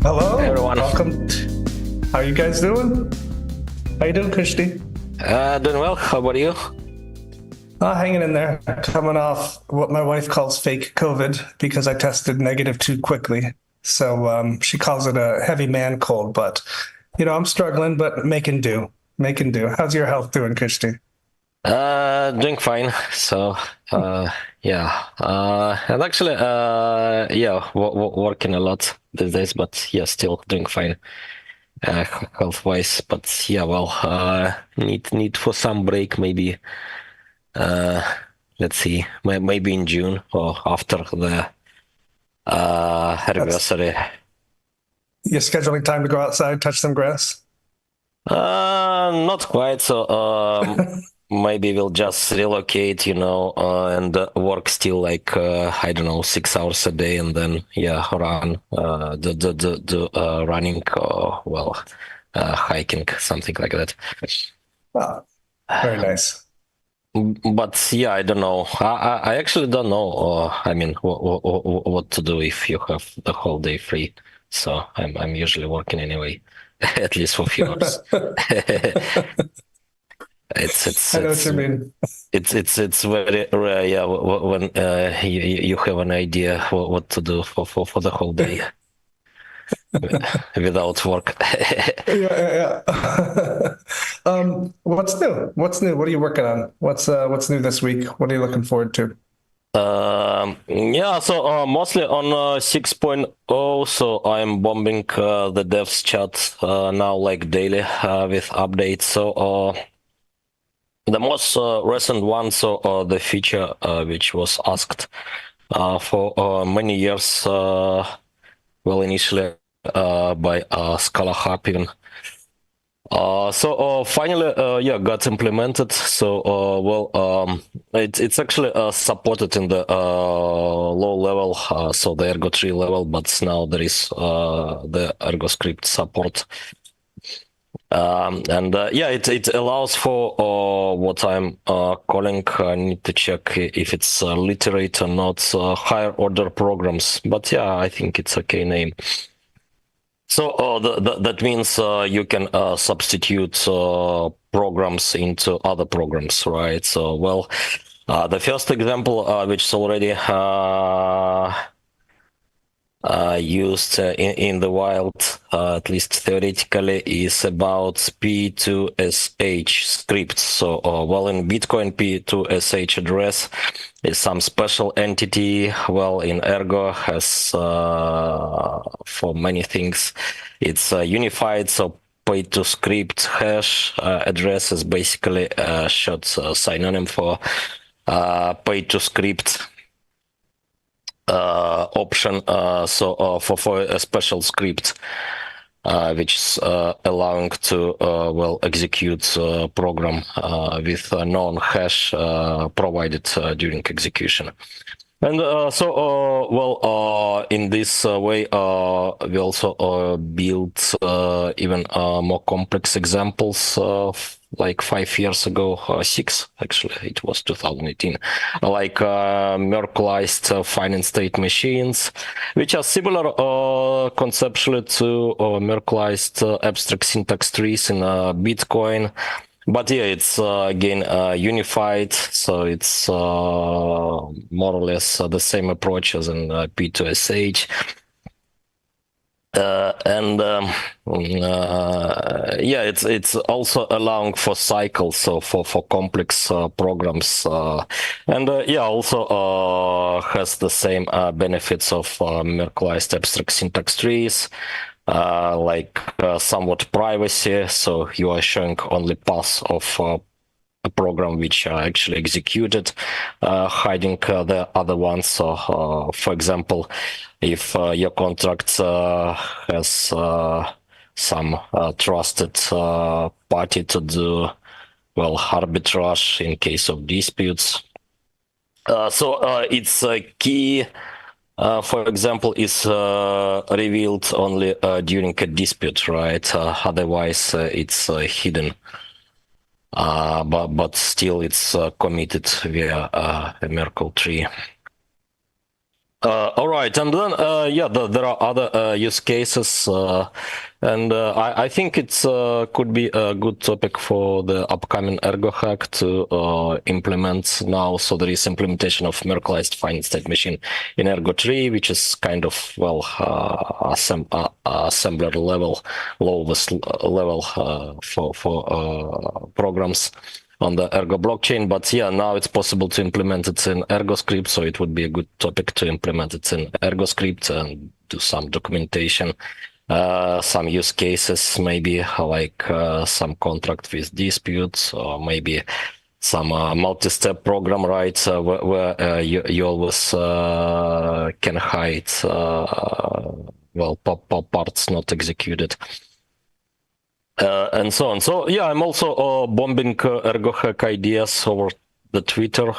Hello, Hey everyone. welcome. How you guys doing? How you doing, Christy? Doing well. How about you? Hanging in there. Coming off what my wife calls fake COVID because I tested negative too quickly. So she calls it a heavy man cold, but I'm struggling, but making do. Making do. How's your health doing, Christy? Doing fine. So, yeah. And actually, yeah, working a lot these days, but yeah, still doing fine, health-wise. But yeah, well, need for some break, maybe. Uh, let's see, maybe in June or after the That's anniversary. You're scheduling time to go outside, touch some grass. Not quite. So, maybe we'll just relocate, and work still like I don't know, 6 hours a day, and then yeah, run, do running, well, hiking, something like that. Oh, very nice. But yeah, I don't know. I actually don't know. I mean, what to do if you have the whole day free. So I'm usually working anyway, at least for a few hours. It's it's I know what it's you mean. it's very rare, yeah, when you have an idea what to do for the whole day without work. Yeah. What's new? What's new? What are you working on? What's new this week? What are you looking forward to? Yeah, so mostly on 6.0, so I'm bombing the devs chat now like daily with updates. So the most recent one, so the feature which was asked for many years, well, initially by Scala Harpin. So finally, yeah, got implemented. So well, it's actually supported in the low level, so the Ergo 3 level, but now there is the Ergo script support. And yeah, it allows for what I'm calling, I need to check if it's literate or not, higher order programs. But yeah, I think it's okay name. So that means you can substitute programs into other programs, right? So, well, the first example, which is already used in the wild, at least theoretically, is about P2SH scripts. So, well, in Bitcoin, P2SH address is some special entity. Well, in Ergo has for many things, it's unified. So pay to script hash address is basically a short synonym for pay to script option, so for a special script which is allowing to well execute program with a known hash provided during execution. And so, well, in this way, we also built even more complex examples like 5 years ago, six actually, it was 2018, like Merkleized finite state machines, which are similar conceptually to Merkleized abstract syntax trees in Bitcoin. But yeah, it's again unified, so it's more or less the same approach as in P2SH. And yeah, it's also allowing for cycles, so for complex programs, and yeah, also has the same benefits of Merkleized abstract syntax trees. Like somewhat privacy, so you are showing only paths of a program which are actually executed, hiding the other ones. So, for example, if your contract has some trusted party to do, well, arbitrage in case of disputes. So it's a key, for example, is revealed only during a dispute, right? Otherwise, it's hidden. But still it's committed via a Merkle tree. All right, and then yeah, there are other use cases, and I think it's could be a good topic for the upcoming Ergo hack to implement now. So there is implementation of Merkleized finite state machine in Ergo 3, which is kind of well assembler level, lowest level for programs on the Ergo blockchain. But yeah, now it's possible to implement it in Ergo script, so it would be a good topic to implement it in Ergo script and do some documentation, some use cases, maybe like some contract with disputes, or maybe some multi-step program, right, where you always can hide well parts not executed. And so on. So yeah, I'm also bombing Ergo hack ideas over the Twitter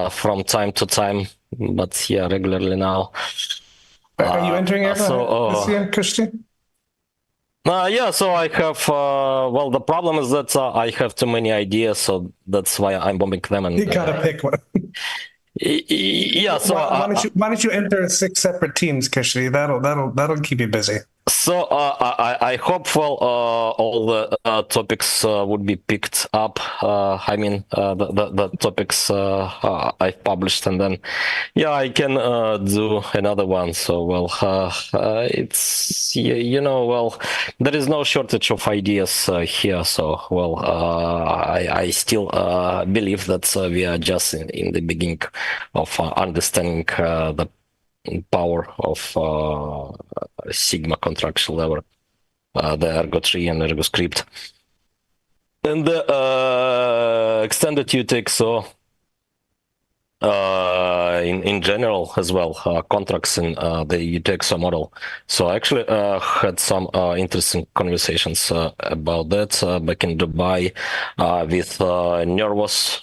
from time to time, but yeah, regularly now. Are you entering Ergo this year, Christian? Yeah, so I have, well, the problem is that I have too many ideas, so that's why I'm bombing them. And you gotta pick one. Yeah, so why don't you enter 6 separate teams, Kishri? That'll keep you busy. So I hope well all the topics would be picked up. I mean the topics I've published, and then yeah, I can do another one. So well, it's you know, well, there is no shortage of ideas here. So well, I still believe that we are just in the beginning of understanding the power of Sigma contractual level, the Ergo 3 and Ergo script. And the extended UTXO in general as well, contracts in the UTXO model. So I actually had some interesting conversations about that back in Dubai with nervous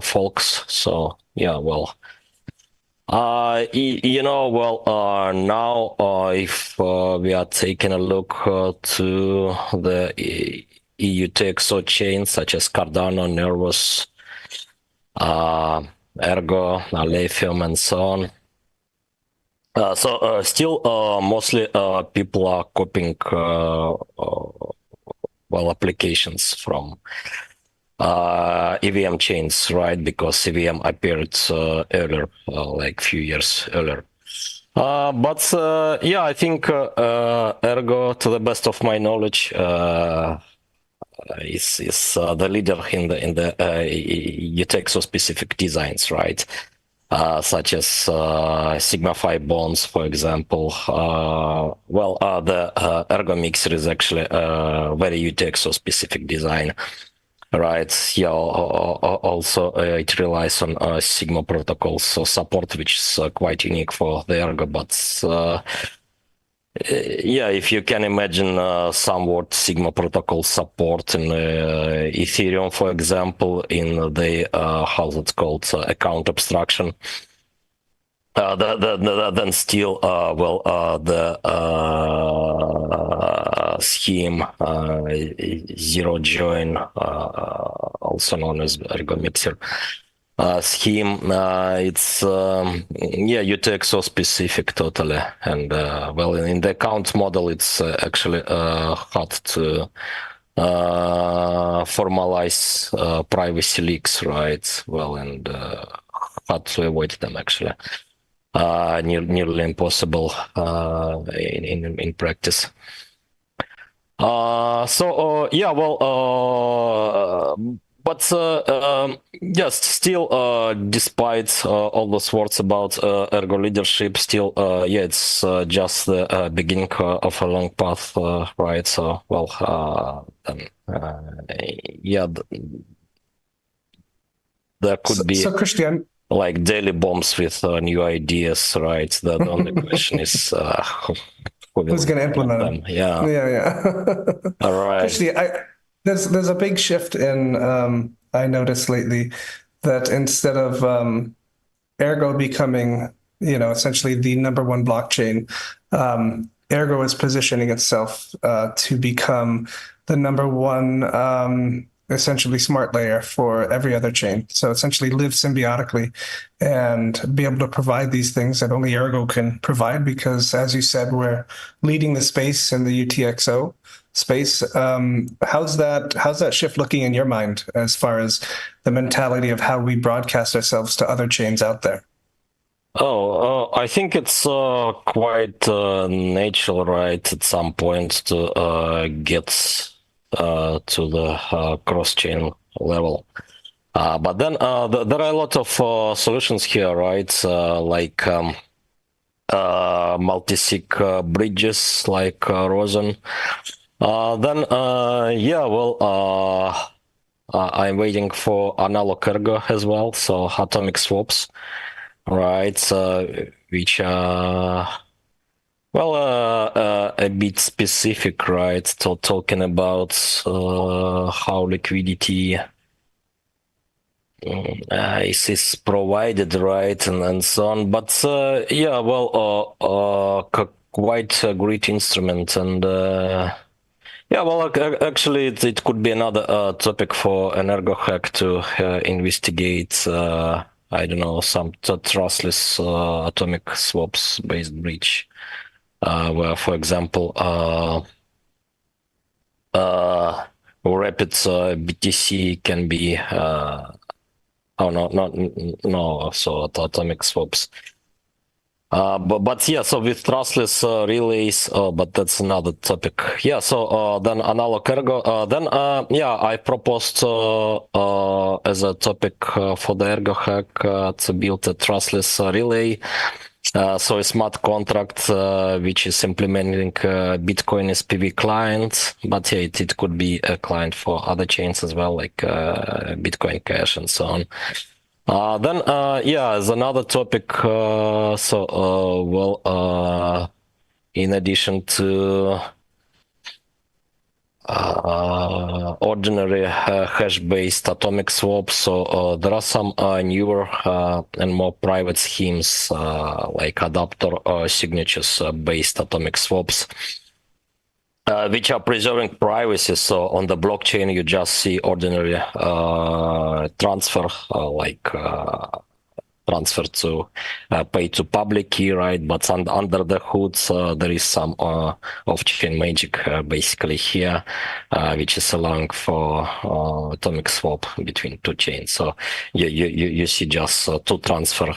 folks. So yeah, well, you know, well, now if we are taking a look to the EU TXO chains such as Cardano, Nervous, Ergo, Alephium, and so on. So still mostly people are copying well applications from EVM chains, right? Because EVM appeared earlier, like few years earlier. But yeah, I think Ergo, to the best of my knowledge, is the leader in the UTXO specific designs, right? Such as Sigma 5 bonds, for example. Well, the Ergo mixer is actually a very UTXO specific design. Right. Yeah. Also, it relies on Sigma protocols support, which is quite unique for the Ergo. But yeah, if you can imagine somewhat Sigma protocol support in Ethereum, for example, in the how's it called, account abstraction. Then still, well, the scheme zero join, also known as Ergo mixer scheme, it's yeah, UTXO specific totally, and well, in the account model, it's actually hard to formalize privacy leaks, right? Well, and hard to avoid them actually. Nearly impossible in practice. So yeah, well, but yes, still, despite all those words about Ergo leadership, still, yeah, it's just the beginning of a long path, right? So, well, yeah, there could be. So, Christian, like daily bombs with new ideas, right? The only question is who's going to implement them? Yeah, yeah. All right. Christian, there's a big shift in I noticed lately that instead of Ergo becoming, you know, essentially the #1 blockchain, Ergo is positioning itself to become the #1 essentially smart layer for every other chain. So essentially live symbiotically and be able to provide these things that only Ergo can provide because, as you said, we're leading the space in the UTXO space. How's that shift looking in your mind as far as the mentality of how we broadcast ourselves to other chains out there? I think it's quite natural, right, at some point to get to the cross-chain level. But then there are a lot of solutions here, right? Like multi-sig bridges, like Rosen. I'm waiting for analog ergo as well, so atomic swaps, right? Which are a bit specific, right? So talking about how liquidity is provided, right, and so on. But quite a great instrument, and actually, it could be another topic for an ergo hack to investigate. I don't know, some trustless atomic swaps based bridge, where, for example, rapid BTC can be. Oh no, no. So atomic swaps. But yeah, so with trustless relays, but that's another topic. Yeah, so then analog ergo. I proposed as a topic for the ergo hack to build a trustless relay. So a smart contract which is implementing Bitcoin SPV client, but yeah, it could be a client for other chains as well, like Bitcoin Cash and so on. As another topic, in addition to ordinary hash-based atomic swaps, so there are some newer and more private schemes like adapter signatures based atomic swaps. Which are preserving privacy. So on the blockchain, you just see ordinary transfer, transfer to pay to public key, right? But under the hoods, there is some off-chain magic basically here, which is allowing for atomic swap between two chains. So you see just two transfers,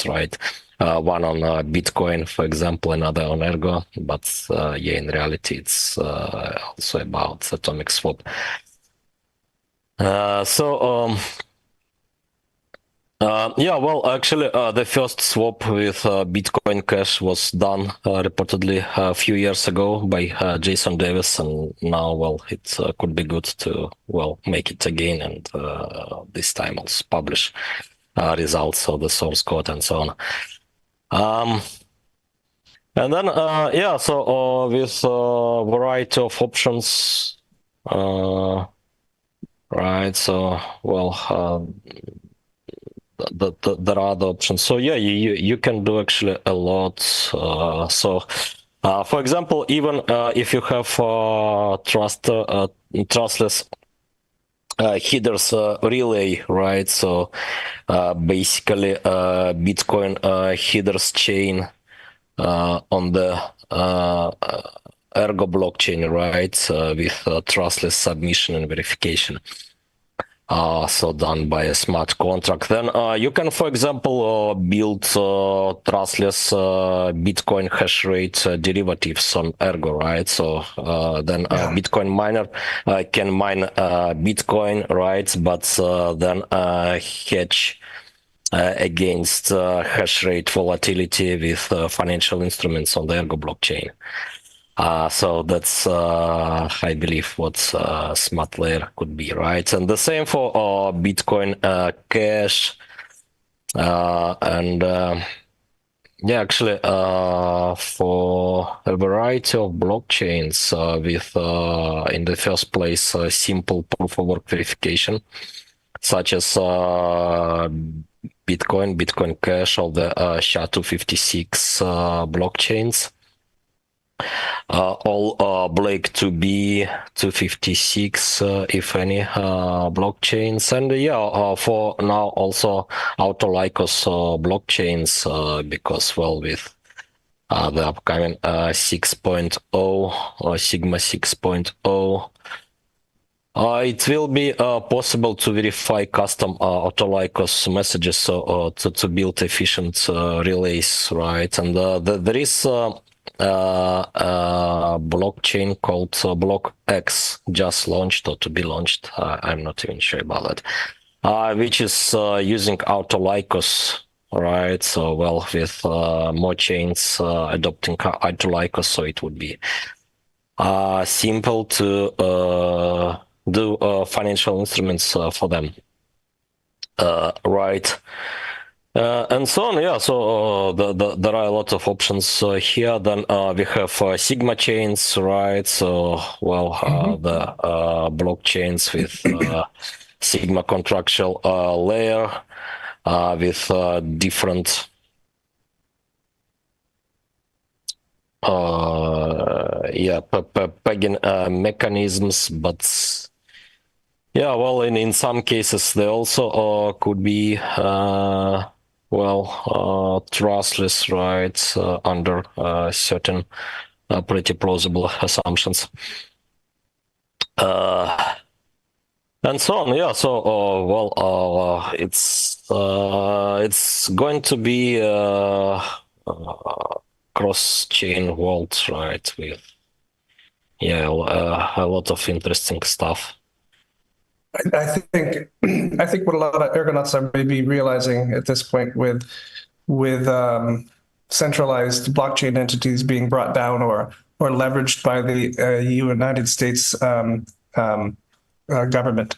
right? One on Bitcoin, for example, another on Ergo, but in reality, it's also about atomic swap. Actually, the first swap with Bitcoin Cash was done reportedly a few years ago by Jason Davis, and now, it could be good to make it again, and this time also publish results of the source code and so on. And then, with a variety of options, right? So, there are other options. So yeah, you can do actually a lot. For example, even if you have trustless headers relay, right? So basically, Bitcoin headers chain on the Ergo blockchain, right? With trustless submission and verification. So done by a smart contract. Then you can, for example, build trustless Bitcoin hash rate derivatives on Ergo, right? So then Bitcoin miner can mine Bitcoin, right? But then hedge against hash rate volatility with financial instruments on the Ergo blockchain. So that's, I believe, what smart layer could be, right? And the same for Bitcoin Cash. Actually, for a variety of blockchains with, in the first place, simple proof of work verification, such as Bitcoin Cash, or the SHA-256 blockchains. all Blake 2B, 256, if any, blockchains. And for now also Autolycos blockchains, because, well, with the upcoming 6.0 or Sigma 6.0, it will be possible to verify custom Autolycos messages, so to build efficient relays, right? And there is blockchain called BlockX, just launched or to be launched. I'm not even sure about that. Which is using Autolycos, right? So, well, with more chains adopting Autolycos, so it would be simple to do financial instruments for them, right? And so on. Yeah, so there are a lot of options here. Then we have Sigma chains, right? So, well, the blockchains with Sigma contractual layer with different pegging mechanisms, but yeah, well, in some cases they also could be trustless, right, under certain pretty plausible assumptions. And so on. Yeah, so it's going to be cross-chain world, right, with a lot of interesting stuff. I think what a lot of ergonauts are maybe realizing at this point with centralized blockchain entities being brought down or leveraged by the United States government,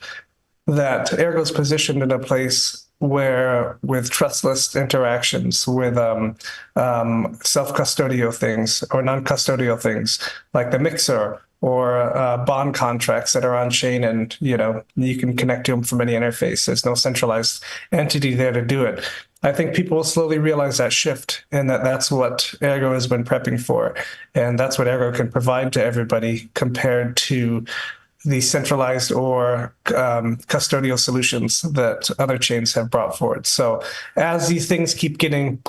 that Ergo's positioned in a place where, with trustless interactions, with self-custodial things or non-custodial things like the mixer or bond contracts that are on chain, and you can connect to them from any interface. There's no centralized entity there to do it. I think people will slowly realize that shift, and that's what Ergo has been prepping for, and that's what Ergo can provide to everybody compared to the centralized or custodial solutions that other chains have brought forward. So as these things keep getting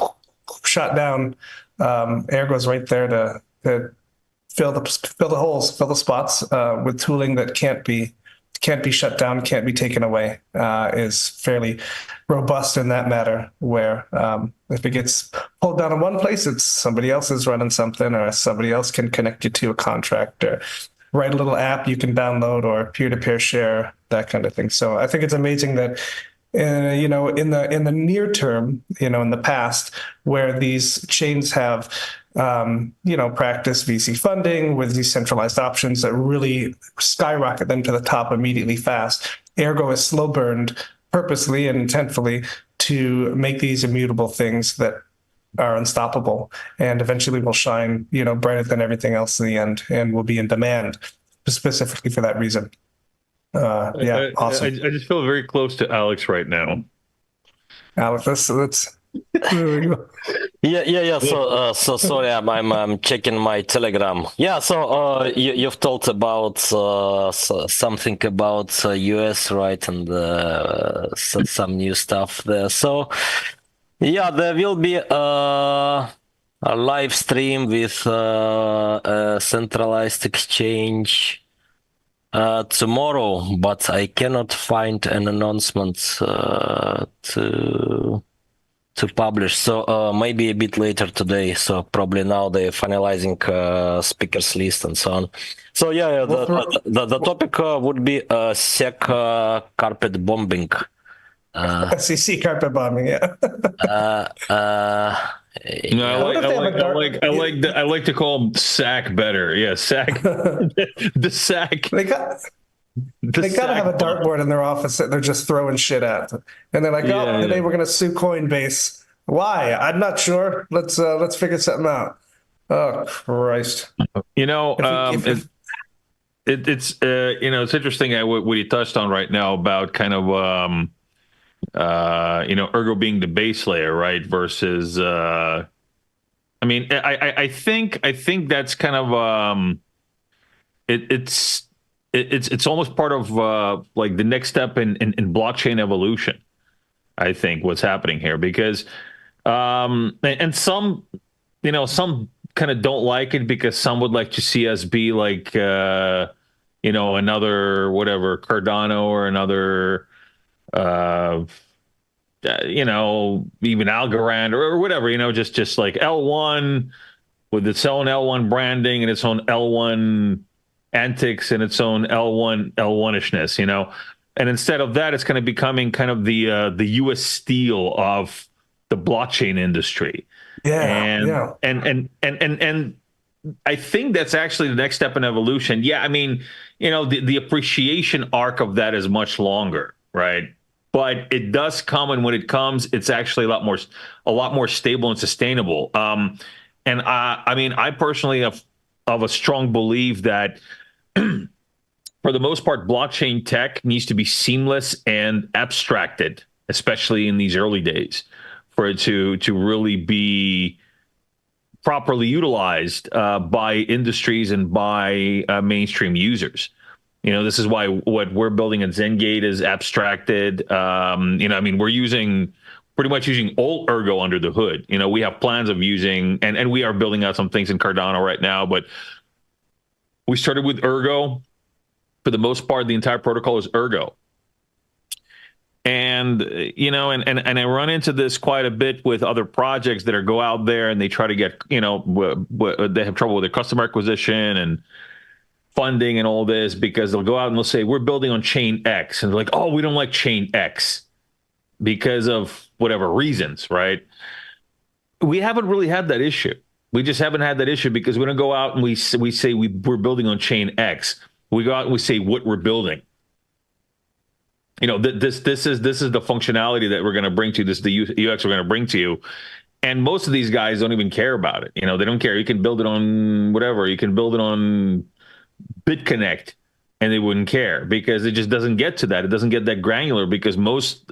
shut down, Ergo's right there to fill the holes, fill the spots with tooling that can't be shut down, can't be taken away. Is fairly robust in that matter. Where if it gets pulled down in one place, it's somebody else is running something, or somebody else can connect you to a contract, or write a little app you can download, or peer-to-peer share, that kind of thing. So I think it's amazing that in the near term, in the past, where these chains have practiced VC funding with these centralized options that really skyrocket them to the top immediately fast, Ergo is slow burned purposely and intentfully to make these immutable things that are unstoppable and eventually will shine, brighter than everything else in the end, and will be in demand specifically for that reason. Awesome. I just feel very close to Alex right now. Alex, let's there we go. Yeah. So sorry, I'm checking my Telegram. Yeah. So you've talked about something about US, right, and some new stuff there. So yeah, there will be a live stream with a centralized exchange tomorrow, but I cannot find an announcement to publish. So maybe a bit later today. So probably now they're finalizing speakers list and so on. So yeah, the topic would be SEC carpet bombing. SEC carpet bombing, yeah. I like to call them SAC better. Yeah, SAC. The SAC. They gotta have a dartboard in their office that they're just throwing shit at, and they're like, today we're gonna sue Coinbase. Why? I'm not sure. Let's figure something out. Oh Christ! It's it's interesting what you touched on right now about kind of Ergo being the base layer, right, versus I mean, I think that's kind of it's almost part of like the next step in blockchain evolution. I think what's happening here because and some some kind of don't like it because some would like to see us be like another whatever Cardano or another uh even Algorand or whatever, just like L1 with its own L1 branding and its own L1 antics and its own L1ishness, And instead of that, it's kind of becoming kind of the US Steel of the blockchain industry. Yeah, And yeah. and I think that's actually the next step in evolution. Yeah, I mean, the appreciation arc of that is much longer, right? But it does come, and when it comes, it's actually a lot more stable and sustainable. And I mean, I personally have of a strong belief that for the most part, blockchain tech needs to be seamless and abstracted, especially in these early days, for it to really be properly utilized by industries and by mainstream users. This is why what we're building at Zengate is abstracted. I mean, we're pretty much using old Ergo under the hood. We have plans of using, and we are building out some things in Cardano right now, but we started with Ergo. For the most part, the entire protocol is Ergo. And and I run into this quite a bit with other projects that go out there and they try to get they have trouble with their customer acquisition and funding and all this because they'll go out and they'll say we're building on chain X and they're like, oh, we don't like chain X because of whatever reasons, right? We haven't really had that issue. We just haven't had that issue because we don't go out and we say we're building on chain X. We go out and we say what we're building. This is the functionality that we're going to bring to you. This is the UX we're going to bring to you. And most of these guys don't even care about it. They don't care. You can build it on whatever. You can build it on BitConnect and they wouldn't care because it just doesn't get to that. It doesn't get that granular because most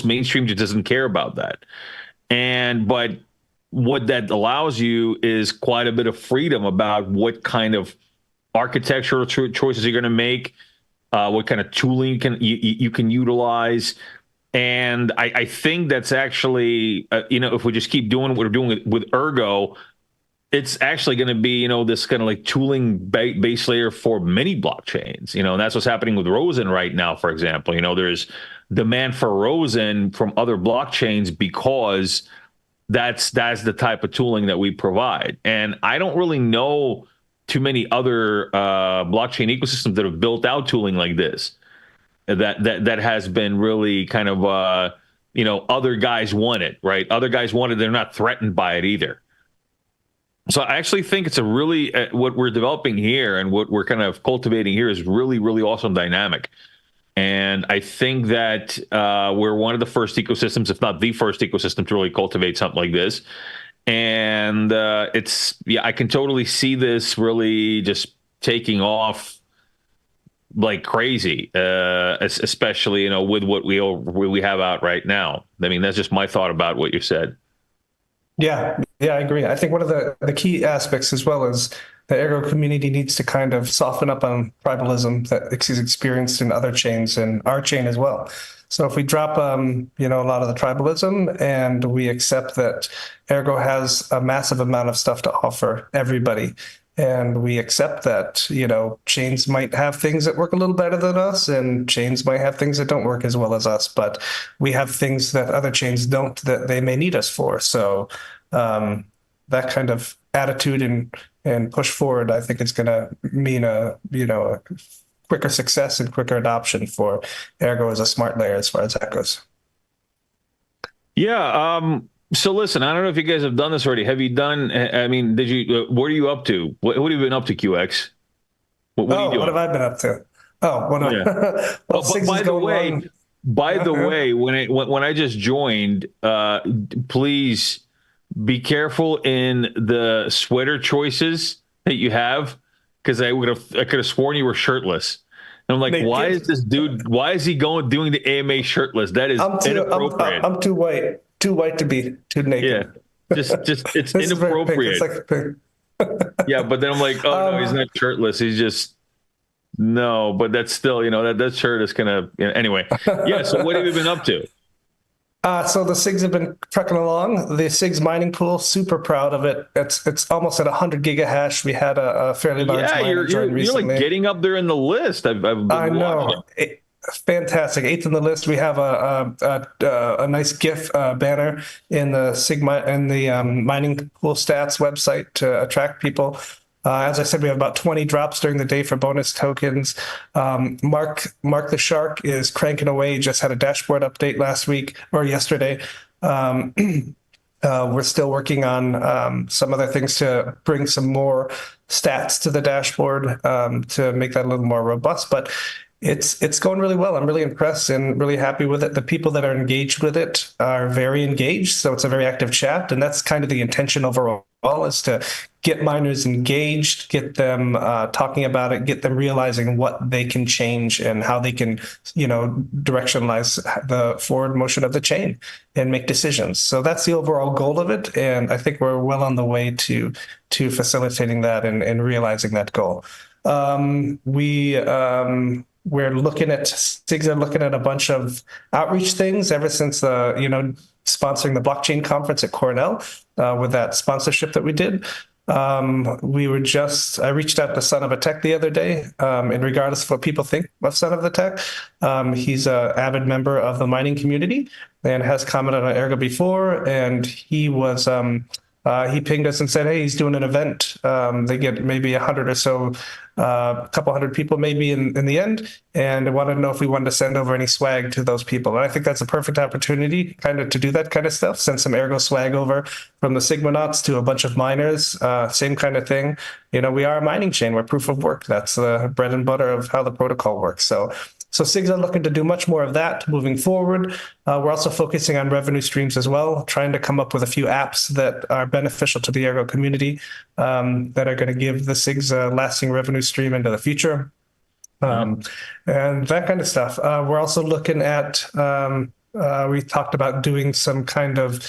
mainstream just doesn't care about that. But what that allows you is quite a bit of freedom about what kind of architectural choices you're going to make, what kind of tooling you can utilize. And I think that's actually, if we just keep doing what we're doing with Ergo, it's actually going to be, this kind of like tooling base layer for many blockchains, and that's what's happening with Rosen right now, for example. There's demand for Rosen from other blockchains because that's the type of tooling that we provide. And I don't really know too many other blockchain ecosystems that have built out tooling like this that has been really kind of other guys want it, right? Other guys want it. They're not threatened by it either. So I actually think it's a really what we're developing here and what we're kind of cultivating here is really, really awesome dynamic. And I think that we're one of the first ecosystems, if not the first ecosystem, to really cultivate something like this. And I can totally see this really just taking off like crazy, especially with what we have out right now. I mean, that's just my thought about what you said. Yeah, I agree. I think one of the key aspects as well is the Ergo community needs to kind of soften up on tribalism that is experienced in other chains and our chain as well. So if we drop, a lot of the tribalism and we accept that Ergo has a massive amount of stuff to offer everybody, and we accept that, chains might have things that work a little better than us and chains might have things that don't work as well as us, but we have things that other chains don't that they may need us for. So that kind of attitude and push forward, I think it's going to mean a quicker success and quicker adoption for Ergo as a smart layer as far as that goes. Yeah. So listen, I don't know if you guys have done this already. Have you done? I mean, did you? What are you up to? What have you been up to, QX? What are you doing? What have I been up to? Oh, yeah. Well, by the way, when I just joined, please be careful in the sweater choices that you have, because I could have sworn you were shirtless. And I'm like, why is this dude? Why is he doing the AMA shirtless? That is inappropriate. I'm too white to be too naked. just it's This is very pink. It's inappropriate. like pink. Yeah, but then I'm like, oh no, he's Um, not shirtless. He's just no, but that's still, that shirt is kind of anyway. Yeah. So what have you been up to? so the SIGs have been trucking along. The SIGs mining pool, super proud of it. It's almost at 100 gigahash. We had a fairly large Yeah, miner join you're like recently. getting up there in the list. I've been I watching. know. Fantastic. Eighth in the list. We have a nice GIF banner in the Sigma in the mining pool stats website to attract people. As I said, we have about 20 drops during the day for bonus tokens. Mark the Shark is cranking away. He just had a dashboard update last week or yesterday. We're still working on some other things to bring some more stats to the dashboard to make that a little more robust. But it's going really well. I'm really impressed and really happy with it. The people that are engaged with it are very engaged, so it's a very active chat, and that's kind of the intention overall, is to get miners engaged, get them talking about it, get them realizing what they can change and how they can, directionalize the forward motion of the chain and make decisions. So that's the overall goal of it, and I think we're well on the way to facilitating that and realizing that goal. We're looking at SIGs are looking at a bunch of outreach things ever since sponsoring the blockchain conference at Cornell with that sponsorship that we did. I reached out to Son of a Tech the other day, and regardless of what people think of Son of the Tech, he's an avid member of the mining community and has commented on Ergo before, and he pinged us and said, hey, he's doing an event. They get maybe 100 or so, a couple hundred people maybe in the end, and I wanted to know if we wanted to send over any swag to those people. And I think that's a perfect opportunity kind of to do that kind of stuff, send some Ergo swag over from the Sigmanauts to a bunch of miners, same kind of thing. We are a mining chain. We're proof of work. That's the bread and butter of how the protocol works. So SIGs are looking to do much more of that moving forward. We're also focusing on revenue streams as well, trying to come up with a few apps that are beneficial to the Ergo community that are going to give the SIGs a lasting revenue stream into the future. And that kind of stuff. We're also looking at, we talked about doing some kind of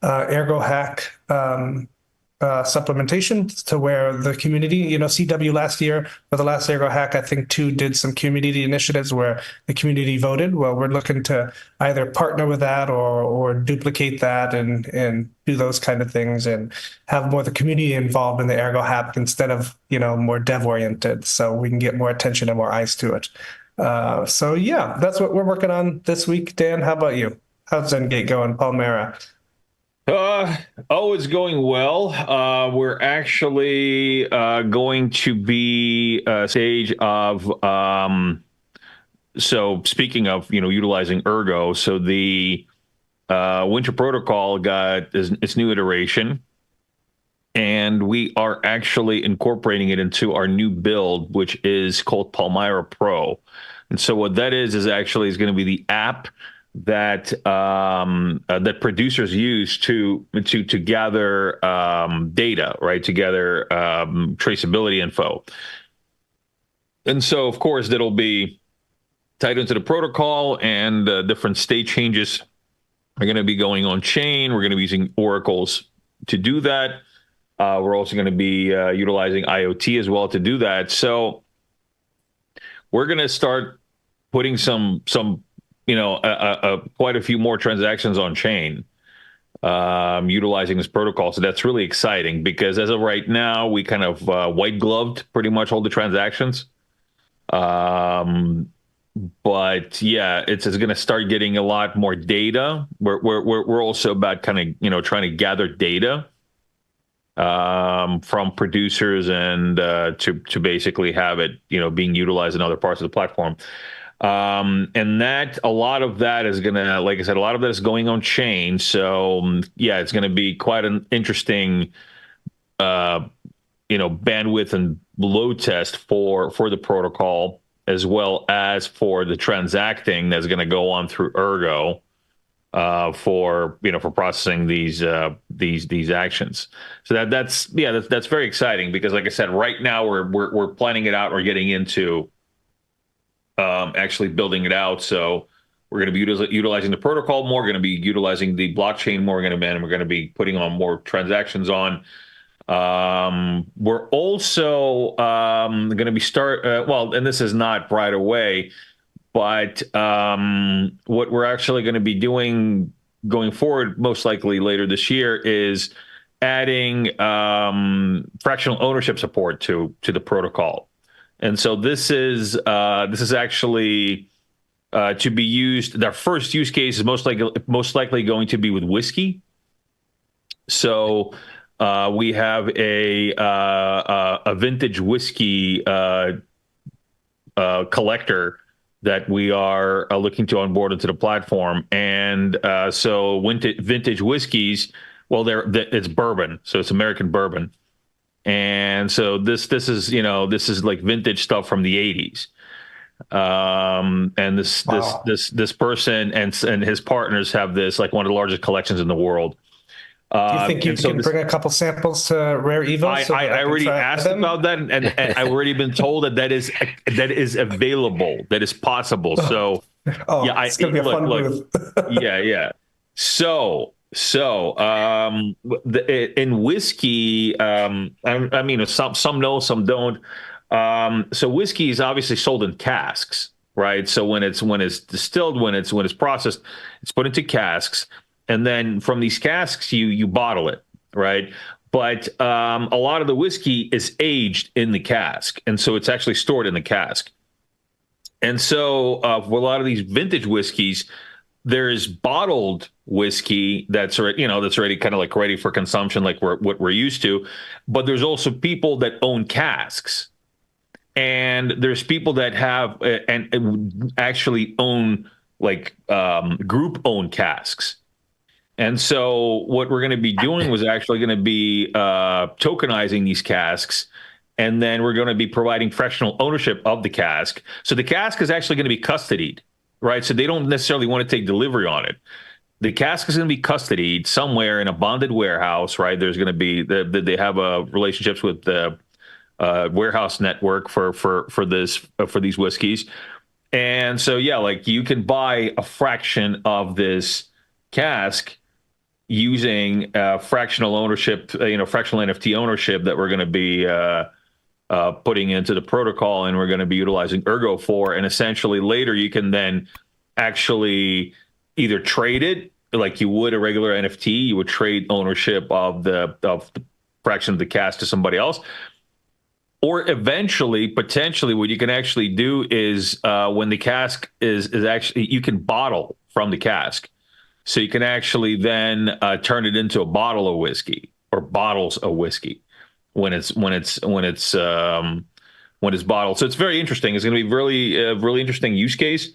Ergo hack supplementation to where the community, CW last year for the last Ergo hack, I think too did some community initiatives where the community voted. Well, we're looking to either partner with that or duplicate that and do those kind of things and have more of the community involved in the Ergo hack instead of, more dev oriented. So we can get more attention and more eyes to it. So yeah, that's what we're working on this week. Dan, how about you? How's Zengate going, Palmera? It's going well. We're actually going to be a stage of so speaking of utilizing Ergo, so the Winter Protocol got its new iteration, and we are actually incorporating it into our new build, which is called Palmyra Pro. And so what that is going to be the app that that producers use to gather data, right? To gather traceability info. And so, of course, that'll be tied into the protocol, and different state changes are going to be going on chain. We're going to be using oracles to do that. We're also going to be utilizing IoT as well to do that. So we're going to start putting some quite a few more transactions on chain utilizing this protocol. So that's really exciting because as of right now, we kind of white gloved pretty much all the transactions. But yeah, it's going to start getting a lot more data. We're also about kind of trying to gather data from producers and to basically have it being utilized in other parts of the platform. And that a lot of that is gonna, like I said, a lot of that is going on chain. So yeah, it's gonna be quite an interesting bandwidth and load test for the protocol, as well as for the transacting that's going to go on through Ergo for processing these actions. So that's very exciting because, like I said, right now we're planning it out. We're getting into actually building it out. So We're going to be utilizing the protocol more. We're going to be utilizing the blockchain more. And we're going to be putting on more transactions on. We're also going to be and this is not right away, but what we're actually going to be doing going forward, most likely later this year, is adding fractional ownership support to the protocol. And so this is actually to be used. Our first use case is most likely going to be with whiskey. So we have a vintage whiskey collector that we are looking to onboard into the platform, and so vintage whiskeys. Well, it's bourbon, so it's American bourbon, and so this is like vintage stuff from the 80s. And this person and his partners have this, like, one of the largest collections in the world. Do you think you can bring a couple samples to Rare Evo? I already asked about that, and I've already been told that is available, that is possible. So, yeah, it's gonna be a fun booth. yeah. So, in whiskey, I mean, some know, some don't. So whiskey is obviously sold in casks, right? So when it's distilled, when it's processed, it's put into casks. And then from these casks, you bottle it, right? But a lot of the whiskey is aged in the cask, and so it's actually stored in the cask. And so for a lot of these vintage whiskeys, there is bottled whiskey that's already kind of like ready for consumption, like what we're used to. But there's also people that own casks, and there's people that have and actually own like group-owned casks. And so what we're going to be doing was actually going to be tokenizing these casks, and then we're going to be providing fractional ownership of the cask. So the cask is actually going to be custodied, right? So they don't necessarily want to take delivery on it. The cask is going to be custodied somewhere in a bonded warehouse, right? There's going to be they have relationships with the warehouse network for these whiskeys, and so yeah, like you can buy a fraction of this cask using fractional ownership, fractional NFT ownership that we're going to be putting into the protocol, and we're going to be utilizing Ergo for. And essentially later you can then actually either trade it like you would a regular NFT. You would trade ownership of the fraction of the cask to somebody else. Or eventually, potentially, what you can actually do is when the cask is actually, you can bottle from the cask. So you can actually then turn it into a bottle of whiskey or bottles of whiskey when it's bottled. So it's very interesting. It's going to be really interesting use case.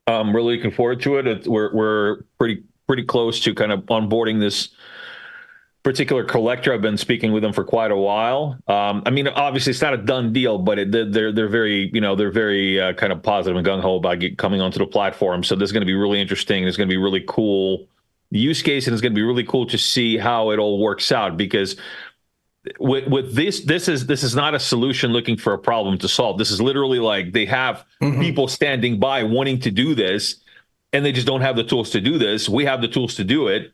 I'm really looking forward to it. We're pretty close to kind of onboarding this particular collector. I've been speaking with them for quite a while. I mean, obviously it's not a done deal, but they're very kind of positive and gung ho about coming onto the platform. So this is going to be really interesting. It's going to be really cool use case, and it's going to be really cool to see how it all works out, because with this is not a solution looking for a problem to solve. This is literally like they have people standing by wanting to do this, and they just don't have the tools to do this. We have the tools to do it.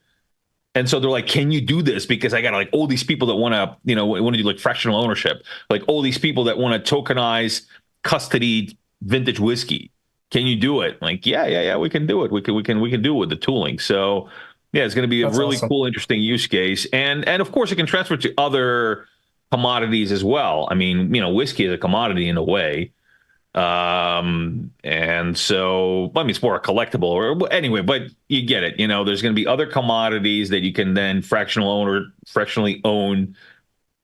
And so they're like, can you do this? Because I got like all these people that want to do like fractional ownership, like all these people that want to tokenize custody vintage whiskey. Can you do it? Like, yeah, we can do it. We can do it with the tooling. So yeah, it's going to be a really cool, interesting use case. And of course it can transfer to other commodities as well. I mean, whiskey is a commodity in a way. And so, I mean, it's more a collectible or anyway, but you get it. There's going to be other commodities that you can then fractionally own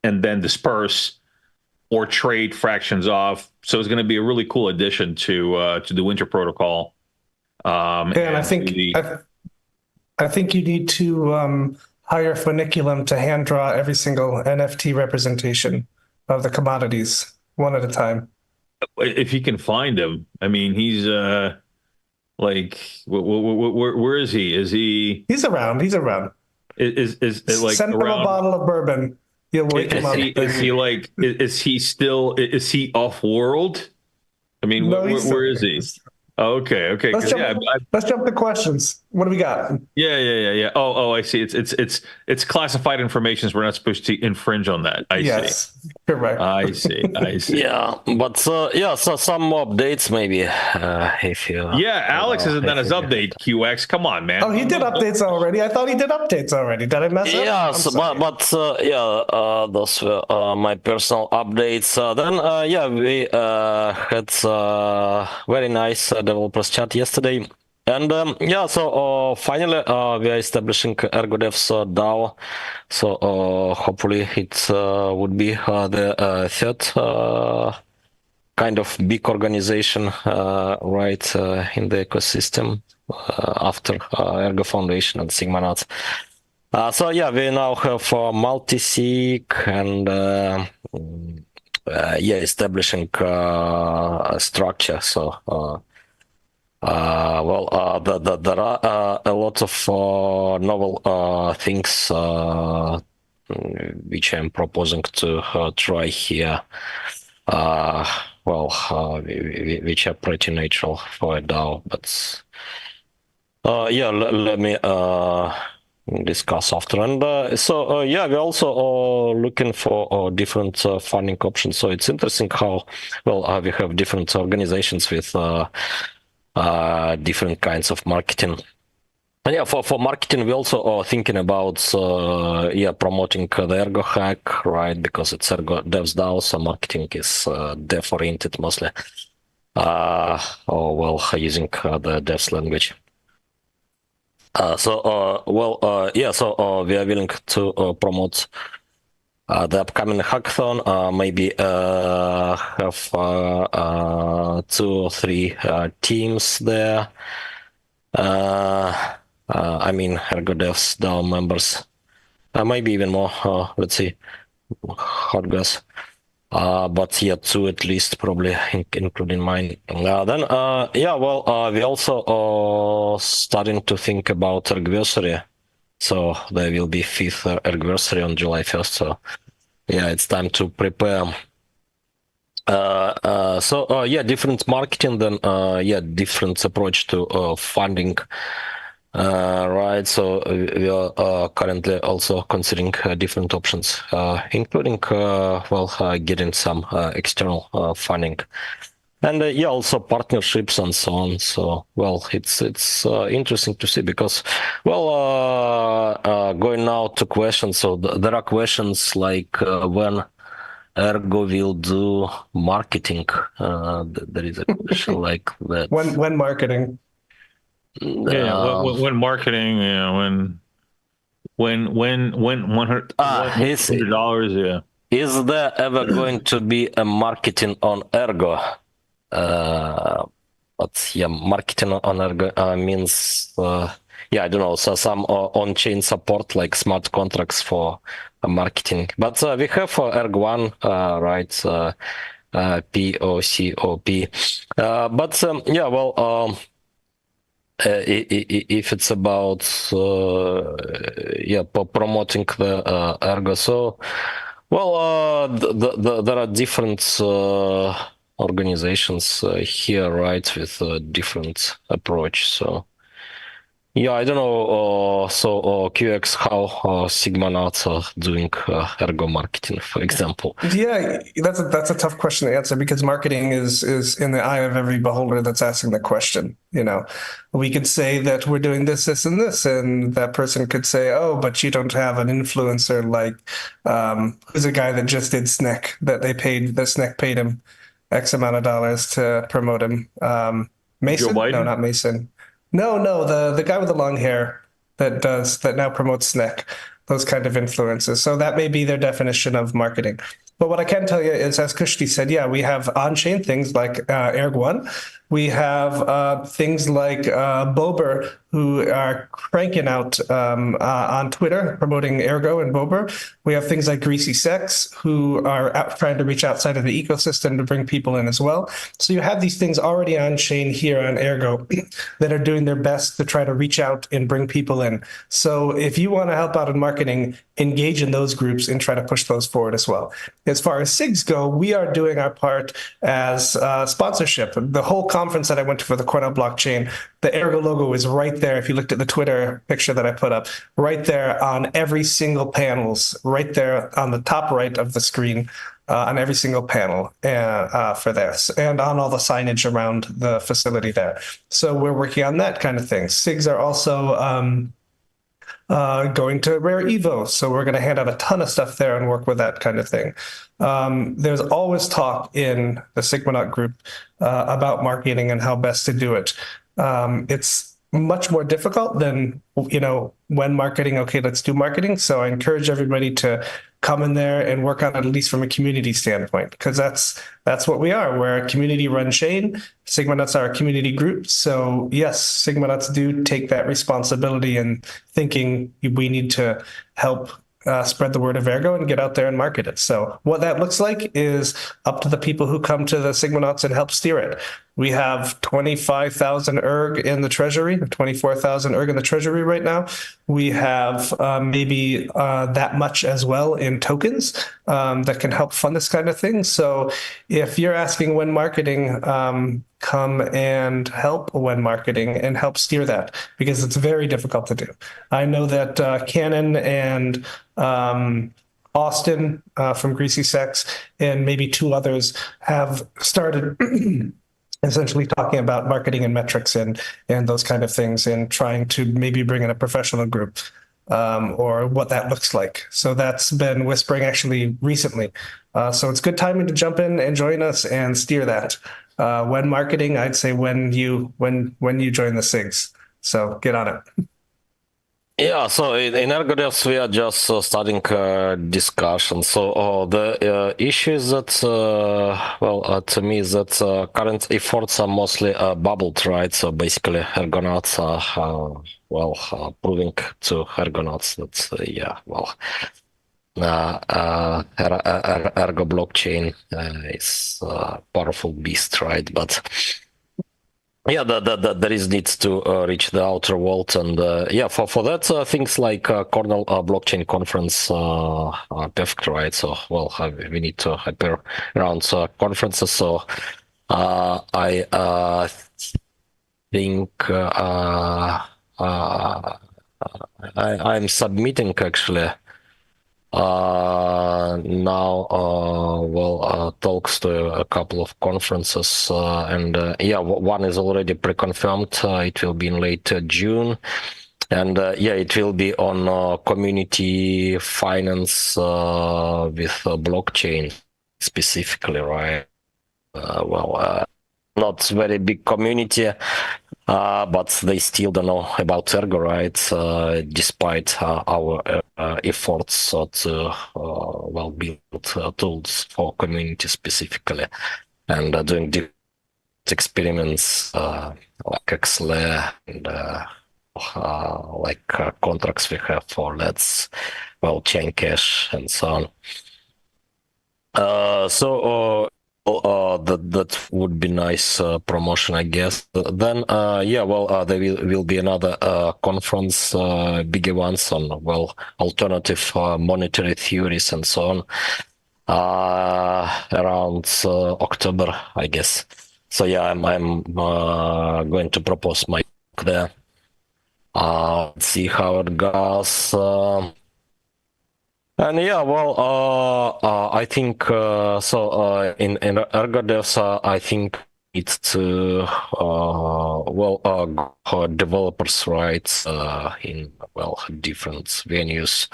and then disperse or trade fractions off. So it's going to be a really cool addition to the Winter Protocol. And I think you need to hire Funiculum to hand draw every single NFT representation of the commodities one at a time. If he can find him. I mean, he's like, where is he? Is he? He's around. Is like send him a bottle of bourbon. You'll wake him up. Is he off world? I mean, No, where is he? Okay. Okay. Let's 'Cause, jump. yeah, Let's jump to questions. What do we got? yeah. Oh, I see. It's classified information. So we're not supposed to infringe on that. I see. Yes, correct. I see. Yeah, but yeah, so some more updates maybe if you Yeah, Alex allow, hasn't done if his you- update. QX, come on, man. Oh, he did updates already. I thought he did updates already. Did I mess up? Yes, I'm sorry. but yeah, those were my personal updates. Then yeah, we had very nice developers chat yesterday, and yeah, so finally we are establishing Ergo Devs DAO. So hopefully it would be the third kind of big organization, right, in the ecosystem after Ergo Foundation and Sigmanauts. So yeah, we now have multi-sig and yeah, establishing a structure. So well, there are a lot of novel things which I'm proposing to try here. Well, which are pretty natural for a DAO, but yeah, let me discuss after. And so yeah, we're also looking for different funding options. So it's interesting how well we have different organizations with different kinds of marketing. And yeah, for marketing, we also are thinking about yeah, promoting the Ergo hack, right? Because it's Ergo Devs DAO, so marketing is dev oriented mostly. Or well, using the devs language. So well, yeah, so we are willing to promote the upcoming hackathon. Maybe have 2 or 3 teams there. I mean, Ergo Devs DAO members, maybe even more. Let's see, hot guess. But yeah, 2 at least, probably, including mine. Then, yeah, well, we also starting to think about Ergversary. So there will be 5th Ergversary on July 1st. So yeah, it's time to prepare. So yeah, different marketing, then yeah, different approach to funding. Right, so we are currently also considering different options, including well, getting some external funding, and yeah, also partnerships and so on. So well, it's interesting to see because well, going now to questions. So there are questions like when Ergo will do marketing. There is a question like that. When marketing. Yeah, when marketing, yeah, when $100, yeah. Is there ever going to be a marketing on Ergo? But yeah, marketing on Ergo means yeah, I don't know, so some on-chain support like smart contracts for marketing. But we have Ergo One, right? POCOP. But yeah, well. If it's about yeah, promoting the Ergo, so well, there are different organizations here, right, with a different approach. So yeah, I don't know. So QX, how Sigmanauts are doing Ergo marketing, for example. Yeah, that's a tough question to answer because marketing is in the eye of every beholder that's asking the question. You know, we could say that we're doing this, this, and this, and that person could say, "Oh, but you don't have an influencer like who's a guy that just did Snek that Snek paid him X amount of dollars to promote him." Mason? Joe Biden? No, not Mason. No, the guy with the long hair that now promotes Snek. Those kind of influences. So that may be their definition of marketing. But what I can tell you is, as Kushti said, yeah, we have on-chain things like Ergo One. We have things like Bober, who are cranking out on Twitter, promoting Ergo and Bober. We have things like Greasy Sex, who are trying to reach outside of the ecosystem to bring people in as well. So you have these things already on-chain here on Ergo that are doing their best to try to reach out and bring people in. So if you want to help out in marketing, engage in those groups and try to push those forward as well. As far as SIGs go, we are doing our part as sponsorship. The whole conference that I went to for the Cornell blockchain, the Ergo logo is right there. If you looked at the Twitter picture that I put up, right there on every single panels, right there on the top right of the screen, on every single panel for this, and on all the signage around the facility there. So we're working on that kind of thing. SIGs are also going to Rare Evo. So we're going to hand out a ton of stuff there and work with that kind of thing. There's always talk in the Sigmanaut group about marketing and how best to do it. It's much more difficult than, when marketing, okay, let's do marketing. So I encourage everybody to come in there and work on it, at least from a community standpoint, because that's what we are. We're a community-run chain. Sigmanauts are a community group. So yes, Sigmanauts do take that responsibility in thinking we need to help spread the word of Ergo and get out there and market it. So what that looks like is up to the people who come to the Sigmanauts and help steer it. We have 25,000 erg in the treasury, 24,000 erg in the treasury right now. We have maybe that much as well in tokens that can help fund this kind of thing. So if you're asking when marketing, come and help when marketing and help steer that, because it's very difficult to do. I know that Cannon and Austin from Greasy Sex and maybe two others have started essentially talking about marketing and metrics and those kind of things, and trying to maybe bring in a professional group or what that looks like. So that's been whispering actually recently. So it's good timing to jump in and join us and steer that. When marketing, I'd say when you join the SIGs. So get on it. Yeah, so in ErgoDevs, we are just starting discussion. So the issue is that, to me, is that current efforts are mostly bubbled, right? So basically, ergonauts are proving to ergonauts that, Ergo blockchain is a powerful beast, right? But yeah, there is needs to reach the outer world, and for that things like Cornell blockchain conference are perfect, right? So we need to appear around conferences. So I think I'm submitting actually now talks to a couple of conferences, and one is already pre-confirmed. It will be in late June, and it will be on community finance with blockchain specifically, right? Not very big community, but they still don't know about Ergo, right? Despite our efforts to build tools for community specifically, and doing different experiments like XLA and contracts we have for chain cache and so on. That would be nice promotion, I guess. Then, there will be another conference, bigger ones on alternative monetary theories and so on, around October, I guess. So I'm going to propose my talk there. Let's see how it goes. And I think in ErgoDevs, I think it's to developers' rights in different venues.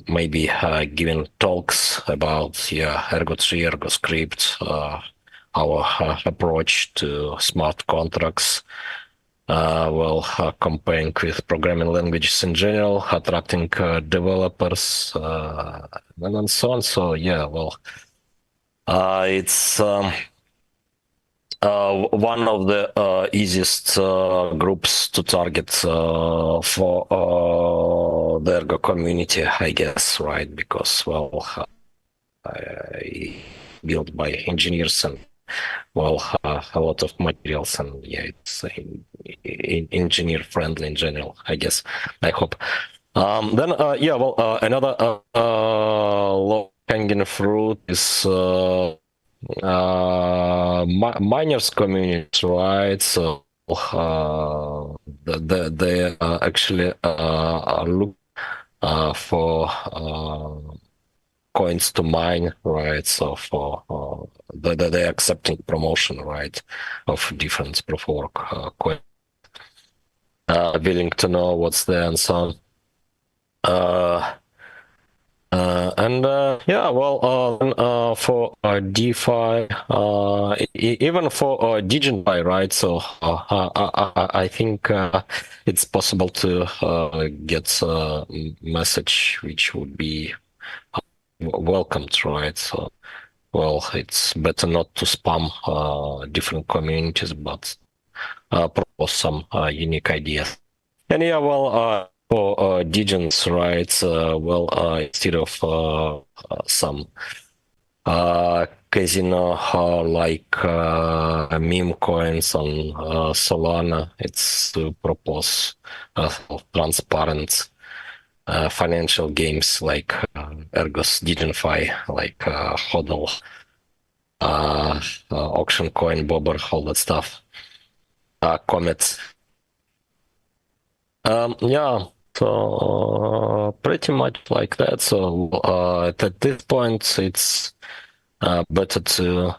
Maybe giving talks about Ergo tree, Ergo script, our approach to smart contracts. Comparing with programming languages in general, attracting developers, and so on. So it's one of the easiest groups to target for the Ergo community, I guess, right? Because built by engineers and a lot of materials, and it's engineer friendly in general, I guess. I hope. Then another low hanging fruit is miners community, right? So they actually look for coins to mine, right? So for they're accepting promotion, right, of different proof of work coin, willing to know what's there and so on. Yeah, well, for DeFi, even for DigiFi, right? So I think it's possible to get a message which would be welcomed, right? So, well, it's better not to spam different communities, but propose some unique ideas. And yeah, well, for Digens, right? Well, instead of some casino like meme coins on Solana, it's to propose transparent financial games like Ergo's DigenFi, like HODL, auction coin, Bobber, all that stuff. Comet. Yeah, so pretty much like that. So at this point, it's better to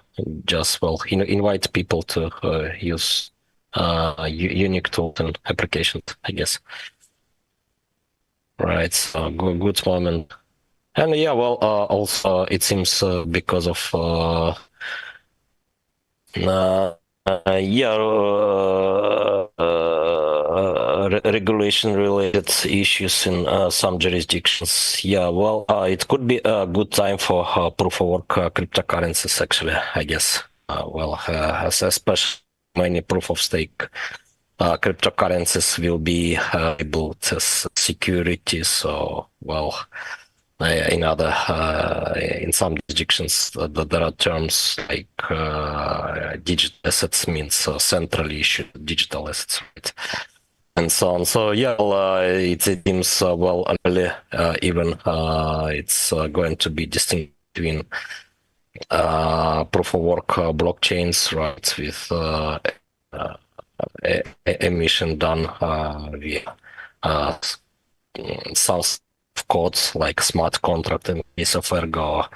just, well, invite people to use unique tools and applications, I guess. Right, so good moment. And yeah, well, also it seems because of regulation related issues in some jurisdictions. Yeah, well, it could be a good time for proof of work cryptocurrencies, actually, I guess. Especially many proof of stake cryptocurrencies will be labeled as security. So, well, in some jurisdictions, there are terms like digital assets means centrally issued digital assets, right? And so on. So yeah, well, it seems well, really, even it's going to be distinct between proof of work blockchains, right, with emission done via source codes like smart contract in case of Ergo,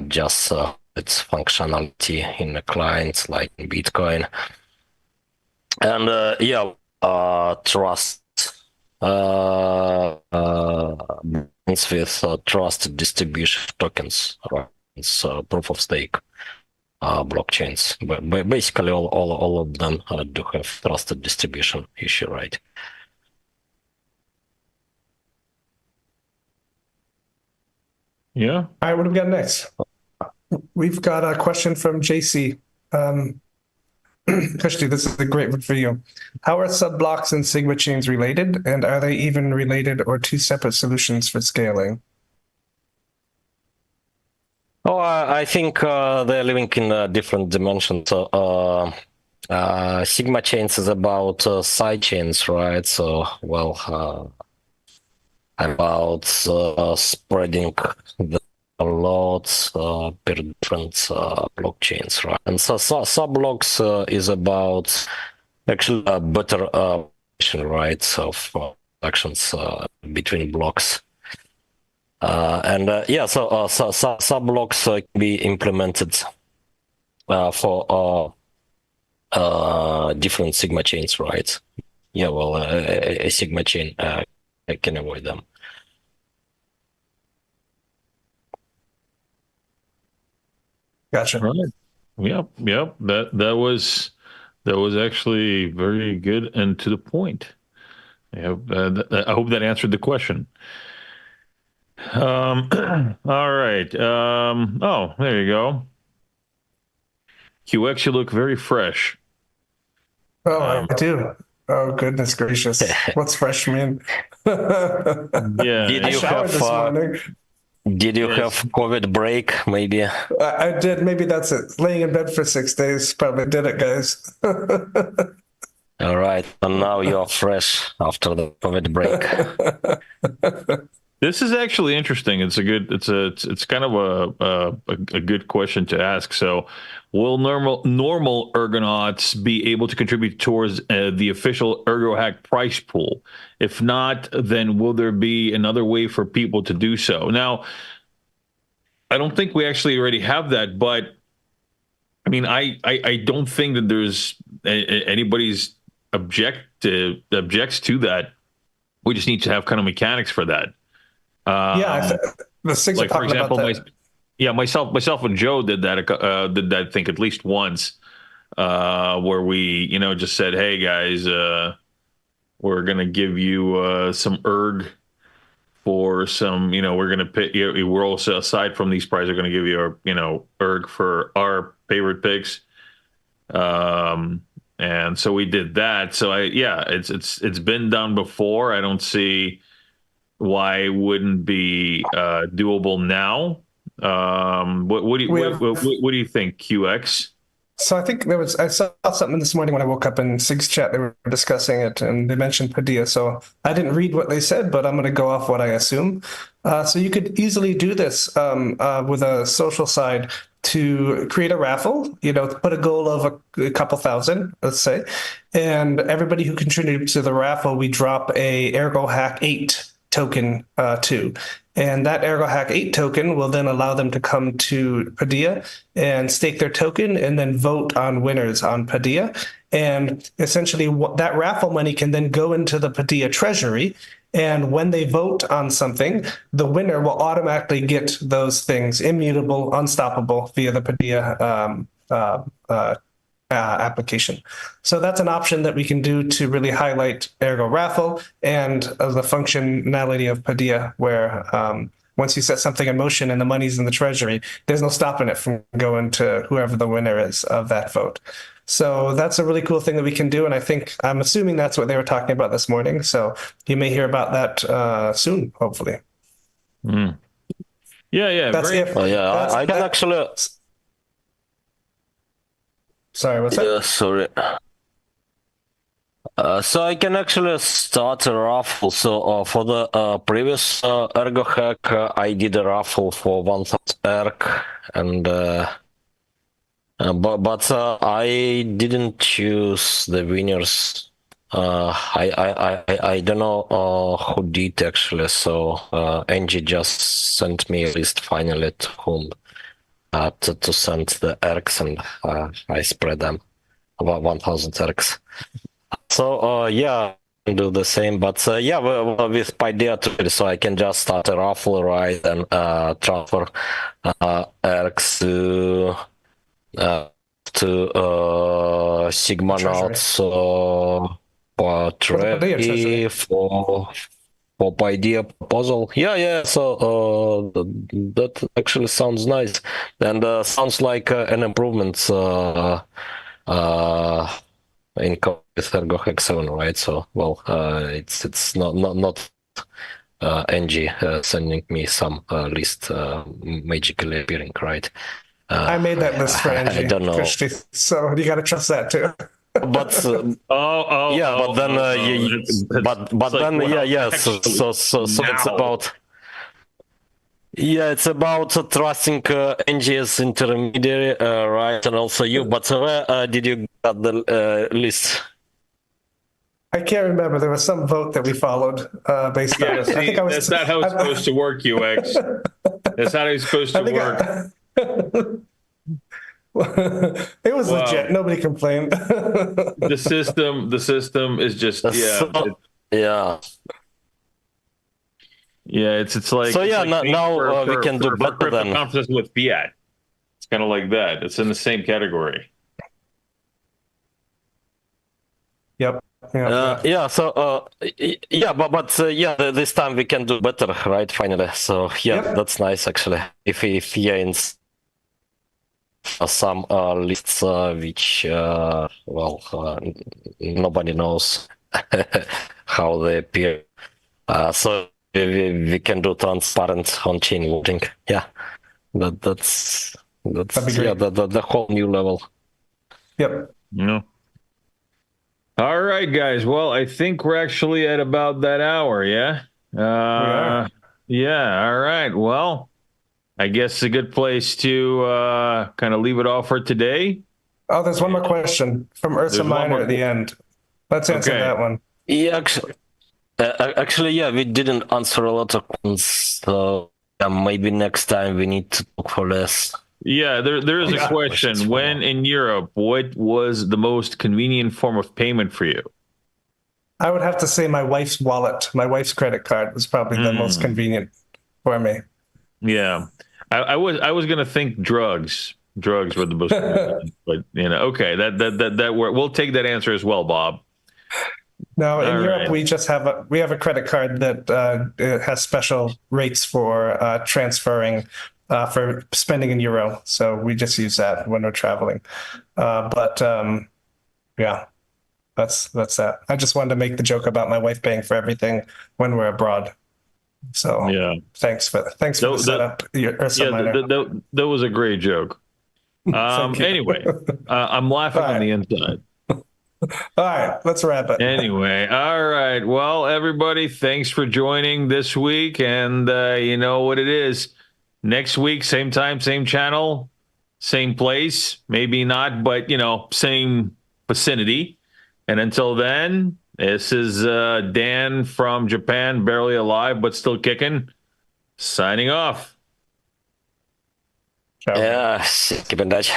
just its functionality in the clients like in Bitcoin. And yeah, trust with trusted distribution tokens, right? It's proof of stake blockchains. But basically, all of them do have trusted distribution issue, right? Yeah. All right, what do we got next? We've got a question from JC. Kushti, this is a great one for you. How are subblocks and Sigma chains related, and are they even related or two separate solutions for scaling? Oh, I think they're living in different dimensions. So, Sigma chains is about side chains, right? So, well, about spreading the loads per different blockchains, right? And so subblocks is about actually a better right of actions between blocks. Yeah, so subblocks can be implemented for different Sigma chains, right? Yeah, well, a Sigma chain can avoid them. Gotcha. Right. Yep. That was actually very good and to the point. Yep. I hope that answered the question. All right. Oh, there you go. QX, you look very fresh. Oh, I do. Oh, goodness gracious. What's fresh mean? Yeah. Did I you showered have this morning. Did you Yes. have COVID break? Maybe. I did. Maybe that's it. Laying in bed for 6 days probably did it, guys. All right. And now you're fresh after the COVID break. This is actually interesting. It's kind of a good question to ask. So, will normal ergonauts be able to contribute towards the official Ergo Hack price pool? If not, then will there be another way for people to do so? Now, I don't think we actually already have that, but I mean, I don't think that there's anybody's objects to that. We just need to have kind of mechanics for that. Yeah, the SIGs are Like for talking about example, that. myself and Joe did that. I think at least once, where we just said, "Hey guys, we're gonna give you some erg for some. We're gonna pay. We're also aside from these prices, we're gonna give you our erg for our favorite picks." And so we did that. So it's been done before. I don't see why it wouldn't be doable now. We have What do you think, QX? So I think I saw something this morning when I woke up in Sig's chat. They were discussing it and they mentioned Padilla. So I didn't read what they said, but I'm going to go off what I assume. So you could easily do this with a social side to create a raffle, put a goal of a couple thousand, let's say, and everybody who contributes to the raffle, we drop a Ergo Hack 8 token to. And that Ergo Hack 8 token will then allow them to come to Padilla and stake their token and then vote on winners on Padilla. And essentially, that raffle money can then go into the Padilla treasury. And when they vote on something, the winner will automatically get those things immutable, unstoppable via the Padilla application. So that's an option that we can do to really highlight Ergo Raffle and the functionality of Padilla, where once you set something in motion and the money's in the treasury, there's no stopping it from going to whoever the winner is of that vote. So that's a really cool thing that we can do. And I'm assuming that's what they were talking about this morning. So you may hear about that soon, hopefully. Mm. Yeah. That's it. I can actually. Sorry, what's that? Yeah, sorry. So I can actually start a raffle. So for the previous Ergo hack, I did a raffle for 1,000 erg, and but I didn't choose the winners. I don't know who did actually. So Angie just sent me a list finally to whom to send the ergs, and I spread them about 1,000 ergs. So yeah, I can do the same, but yeah, with Padilla too, so I can just start a raffle, right, and transfer ergs to Sigmanauts treasury for Padilla proposal. Yeah. So that actually sounds nice, and sounds like an improvement in with Ergo Hack 7, right? So well, it's not Angie sending me some list magically appearing, right? I made that list for Angie, I don't know. Christy, so you got to trust that too. But it's about trusting Angie as intermediary, right, and also you. But where did you get the list? I can't remember. There was some vote that we followed based on this. That's not how it's supposed to work, UX. That's not how it's supposed to work. It was legit. Nobody complained. The system is just yeah. It's like so. Yeah, now we can do better than conferences with fiat. It's kind of like that. It's in the same category. Yep. Yeah. So this time we can do better, right? Finally. So that's nice actually. If in some lists which nobody knows how they appear. So we can do transparent on-chain voting. Yeah, that's the whole new level. Yep. No. All right, guys. Well, I think we're actually at about that hour. Yeah. We are. Yeah. All right. Well, I guess a good place to kind of leave it off for today. Oh, there's one more question from Ursa There's one Minor more. at the end. Let's answer Okay. that one. Yeah, actually, yeah, we didn't answer a lot of questions, so yeah, maybe next time we need to talk for less. Yeah, there is a Yeah. question. When in Europe, what was the most convenient form of payment for you? I would have to say my wife's wallet, my wife's credit card was probably the most convenient for me. Yeah, I was gonna think drugs. Drugs were the most convenient, but okay, that work. We'll take that answer as well, Bob. No, in All Europe right. we just have a credit card that it has special rates for transferring for spending in euro. So we just use that when we're traveling. But yeah, that's that. I just wanted to make the joke about my wife paying for everything when we're abroad. So Yeah. thanks for the setup, Ursa Yeah, Minor. that was a great joke. Thank you. Anyway, I'm laughing All on the right. inside. All right, let's wrap it. Anyway, all right. Well, everybody, thanks for joining this week. And you know what it is. Next week, same time, same channel, same place. Maybe not, but, same vicinity. And until then, this is Dan from Japan, barely alive, but still kicking, signing off. Ciao. Yeah, keep in touch.